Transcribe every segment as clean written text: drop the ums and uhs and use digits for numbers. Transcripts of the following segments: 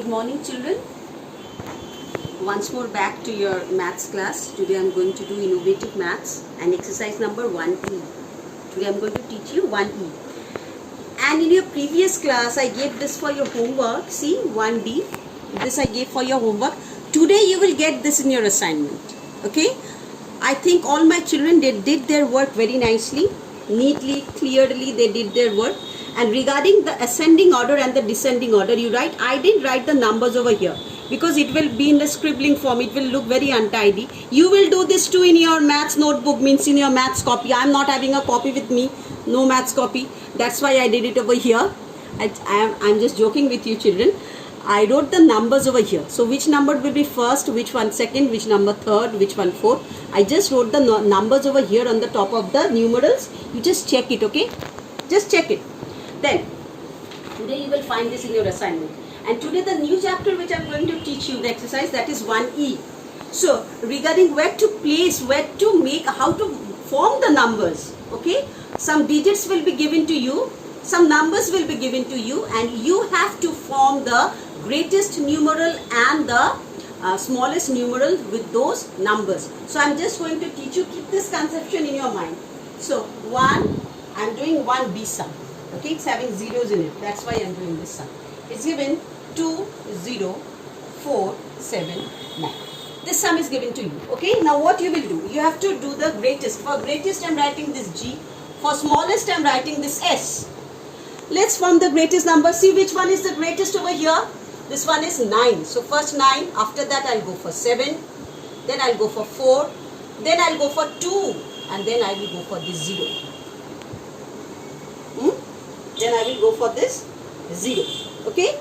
Good morning, children. Once more back to your maths class. Today I am going to do innovative maths and exercise number 1E. Today I am going to teach you 1E. And in your previous class I gave this for your homework. See, 1D. This I gave for your homework. Today you will get this in your assignment. Okay? I think all my children did their work very nicely, neatly, clearly they did their work. And regarding the ascending order and the descending order, you write, I didn't write the numbers over here because it will be in the scribbling form. It will look very untidy. You will do this too in your maths notebook, means in your maths copy. I am not having a copy with me, no maths copy. That's why I did it over here. I'm just joking with you, children. I wrote the numbers over here. So which number will be first, which one second, which number third, which one fourth. I just wrote the numbers over here on the top of the numerals. You just check it, okay? Just check it. Then, today you will find this in your assignment. And today the new chapter which I am going to teach you, the exercise, that is 1E. So, regarding where to place, where to make, how to form the numbers, okay? Some digits will be given to you, some numbers will be given to you, and you have to form the greatest numeral and the smallest numeral with those numbers. So, I am just going to teach you, keep this conception in your mind. So, I am doing 1B sum. Okay, it's having zeros in it. That's why I am doing this sum. It's given 2, 0, 4, 7, 9. This sum is given to you. Okay, now what you will do? You have to do the greatest. For greatest I am writing this G. For smallest I am writing this S. Let's form the greatest number. See which one is the greatest over here. This one is 9. So first 9. After that I will go for 7. Then I will go for 4. Then I will go for 2. And then I will go for this 0. Then I will go for this 0. Okay?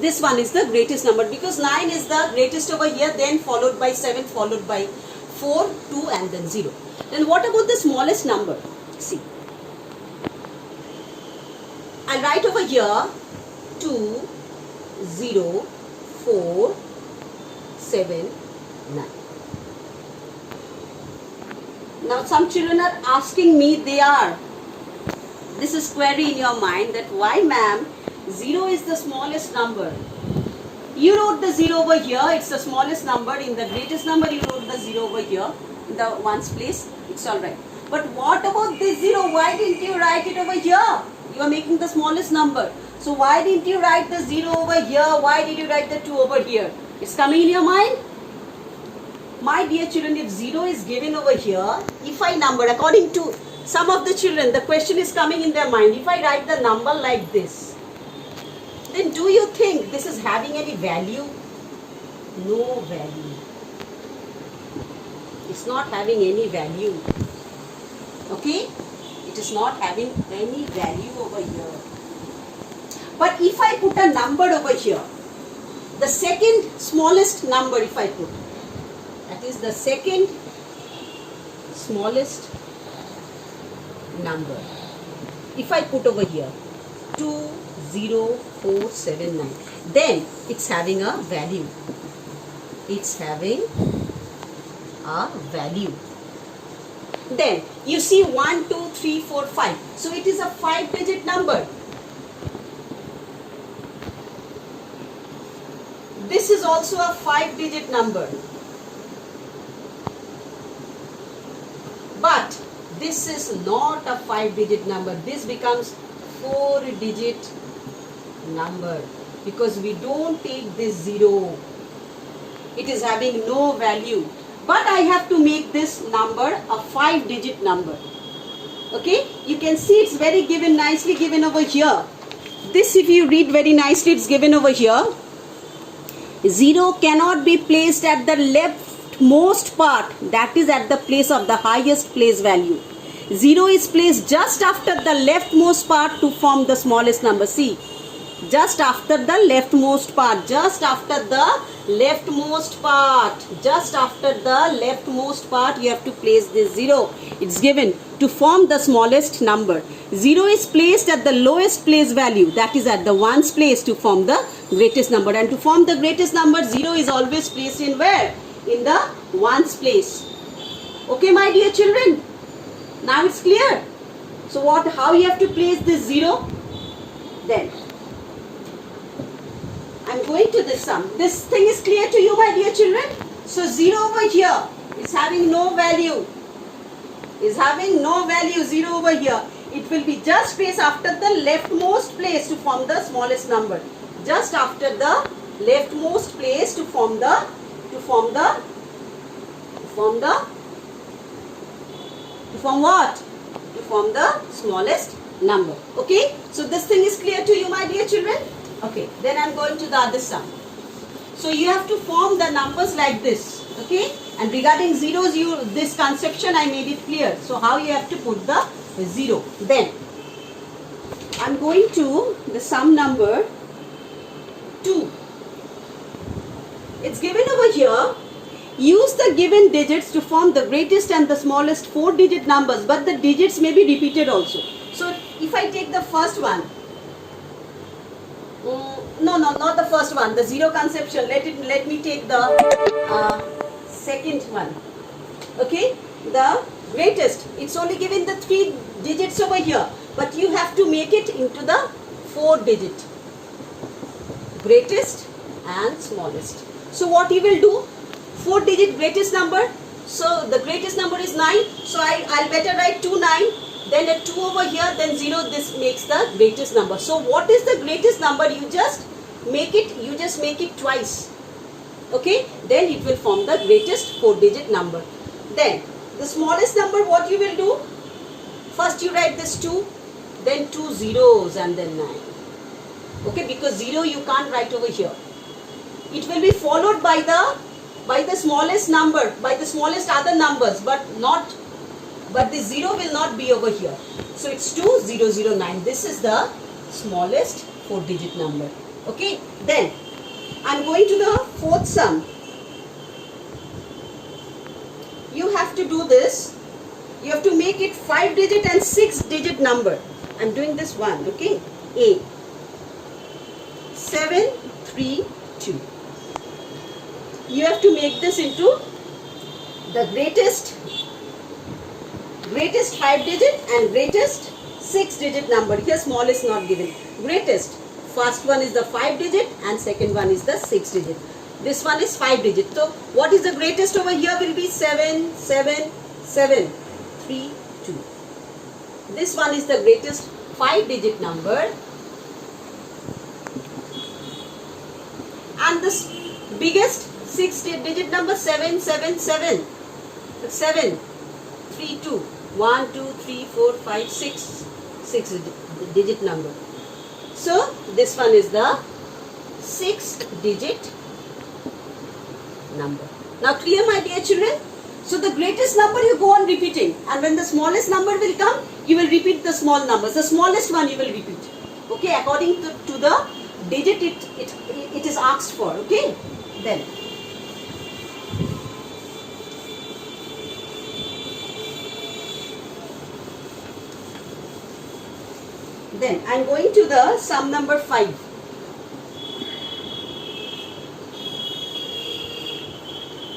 This one is the greatest number because 9 is the greatest over here, then followed by 7, followed by 4, 2 and then 0. Then what about the smallest number? See. I'll write over here 2, 0, 4, 7, 9. Now some children are asking me, this is query in your mind that why ma'am, 0 is the smallest number. You wrote the 0 over here, it's the smallest number. In the greatest number you wrote the 0 over here, in the ones place, it's alright. But what about this 0? Why didn't you write it over here? You are making the smallest number. So why didn't you write the 0 over here? Why did you write the 2 over here? It's coming in your mind? My dear children, if 0 is given over here, if I number, according to some of the children, the question is coming in their mind, if I write the number like this, then do you think this is having any value? No value. It's not having any value. Okay? It is not having any value over here. But if I put a number over here, the second smallest number if I put, that is the second smallest number. If I put over here 2, 0, 4, 7, 9, then it's having a value. It's having a value. Then you see 1, 2, 3, 4, 5. So it is a 5-digit number. This is also a 5-digit number. But this is not a 5-digit number. This becomes 4-digit number because we don't take this 0. It is having no value. But I have to make this number a 5-digit number. Okay? You can see it's very given, nicely given over here. This, if you read very nicely, it's given over here. 0 cannot be placed at the leftmost part, that is at the place of the highest place value. 0 is placed just after the leftmost part to form the smallest number. See, just after the leftmost part, just after the leftmost part, just after the leftmost part you have to place this 0. It's given to form the smallest number. 0 is placed at the lowest place value, that is at the ones place to form the greatest number. And to form the greatest number, 0 is always placed in where? In the ones place. Okay, my dear children? Now it's clear. So how you have to place this 0? Then I'm going to this sum. This thing is clear to you, my dear children? So 0 over here is having no value. Is having no value, 0 over here. It will be just placed after the leftmost place to form the smallest number. Just after the leftmost place to form what? To form the smallest number. Okay? So this thing is clear to you, my dear children? Okay. Then I am going to the other sum. So you have to form the numbers like this. Okay? And regarding zeros, this conception I made it clear. So how you have to put the 0. Then I am going to the sum number 2. It's given over here. Use the given digits to form the greatest and the smallest 4-digit numbers, but the digits may be repeated also. So if I take the first one, no, not the first one, the 0 conception. Let me take the second one. Okay, the greatest. It's only given the 3 digits over here, but you have to make it into the 4-digit. Greatest and smallest. So what you will do? 4-digit greatest number. So the greatest number is 9. So I'll better write 2 9. Then a 2 over here. Then 0. This makes the greatest number. So what is the greatest number? You just make it twice. Okay. Then it will form the greatest 4-digit number. Then the smallest number, what you will do? First you write this 2. Then 2 zeros and then 9. Okay. Because 0 you can't write over here. It will be followed by the smallest number, by the smallest other numbers, but the 0 will not be over here. So it's 2009. This is the smallest 4-digit number. Okay. Then I'm going to the fourth sum. You have to do this. You have to make it 5-digit and 6-digit number. I'm doing this one. Okay. A 7 3 2. You have to make this into the greatest 5-digit and greatest 6-digit number. Here small is not given. Greatest. First one is the 5-digit and second one is the 6-digit. This one is 5-digit. So what is the greatest over here will be 7 7 7 3 2. This one is the greatest 5-digit number. And the biggest 6-digit number 777. 7 3 2 1 2 3 4 5 6 6-digit number. So this one is the 6-digit number. Now clear, my dear children? So the greatest number you go on repeating, and when the smallest number will come, you will repeat the small numbers. The smallest one you will repeat. Okay, according to the digit it is asked for. Okay, then I'm going to the sum number 5.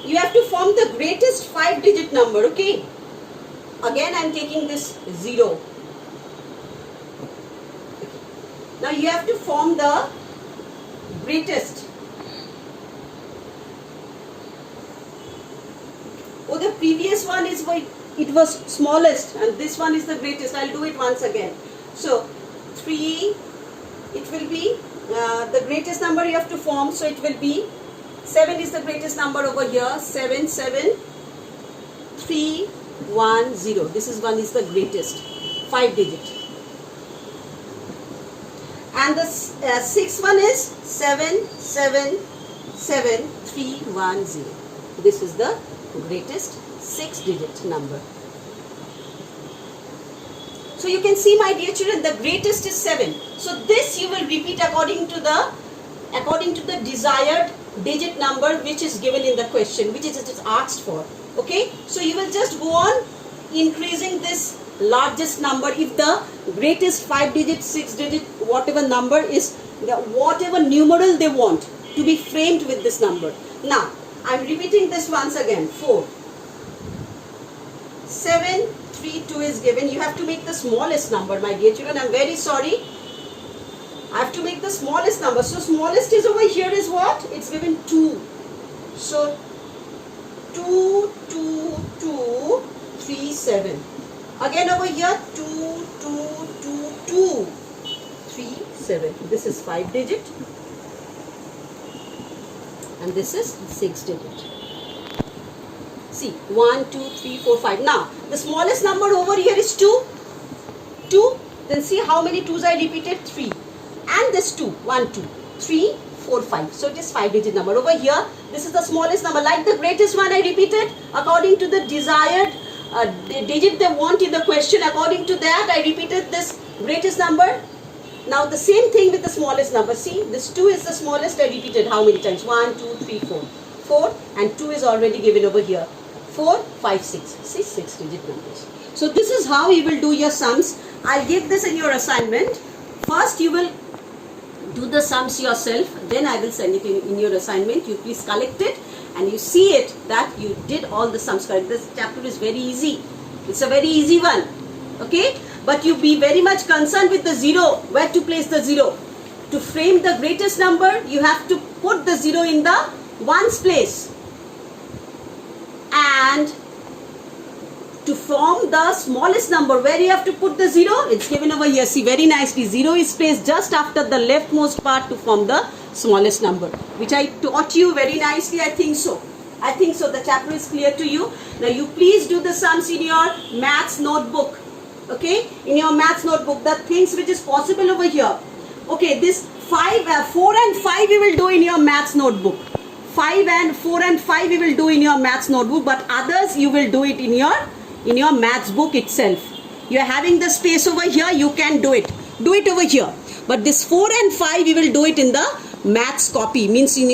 You have to form the greatest 5-digit number. Okay, again I'm taking this 0. Now you have to form the greatest. Oh, the previous one is it was smallest and this one is the greatest. I'll do it once again. So 3, it will be the greatest number you have to form. So it will be 7 is the greatest number over here. 7 7 3 1 0. This is one is the greatest 5-digit. And the 6th one is 7 7 7 3 1 0. This is the greatest 6-digit number. So you can see, my dear children, the greatest is 7. So this you will repeat according to the desired digit number which is given in the question, which is asked for. Okay, so you will just go on increasing this largest number. If the greatest 5-digit, 6-digit, whatever number is, whatever numeral they want to be framed with this number. Now I am repeating this once again. 4 7 3 2 is given. You have to make the smallest number, my dear children. I am very sorry. smallest number. So smallest is over here is what? It's given 2. So 2, 2, 2, 3, 7. Again over here 2, 2, 2, 2, 3, 7. This is 5 digit. And this is 6 digit. See, 1, 2, 3, 4, 5. Now, the smallest number over here is 2. 2. Then see how many 2's I repeated? 3. And this 2. 1, 2, 3, 4, 5. So it is 5 digit number. Over here, this is the smallest number. Like the greatest one I repeated, according to the desired digit they want in the question. According to that, I repeated this greatest number. Now the same thing with the smallest number. See, this 2 is the smallest. I repeated how many times? 1, 2, 3, 4. 4 and 2 is already given over here. 4, 5, 6. See, 6 digit numbers. So this is how you will do your sums. I'll give this in your assignment. First you will do the sums yourself. Then I will send it in your assignment. You please collect it and you see it that you did all the sums correct. This chapter is very easy. It's a very easy one. Okay? But you be very much concerned with the 0. Where to place the 0? To frame the greatest number, you have to put the 0 in the ones place. And to form the smallest number, where you have to put the 0? It's given over here. See, very nicely. 0 is placed just after the leftmost part to form the smallest number. Which I taught you very nicely. I think so. I think so. The chapter is clear to you. Now you please do the sums in your maths notebook. Okay, in your maths notebook, the things which is possible over here. Okay, this 4 and 5 we will do in your maths notebook. 4 and 5 we will do in your maths notebook, but others you will do it in your maths book itself. You are having the space over here, you can do it. Do it over here. But this 4 and 5 we will do it in the maths copy, means in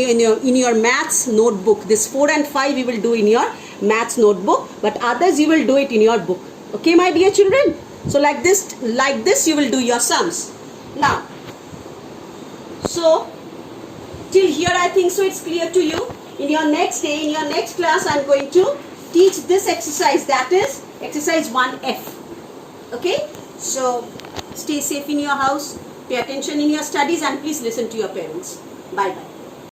your maths notebook. This 4 and 5 we will do in your maths notebook, but others you will do it in your book. Okay, my dear children? So like this you will do your sums. Now, so till here I think so it's clear to you. In your next day, in your next class, I am going to teach this exercise, that is exercise 1F. Okay, so stay safe in your house, pay attention in your studies and please listen to your parents. Bye bye.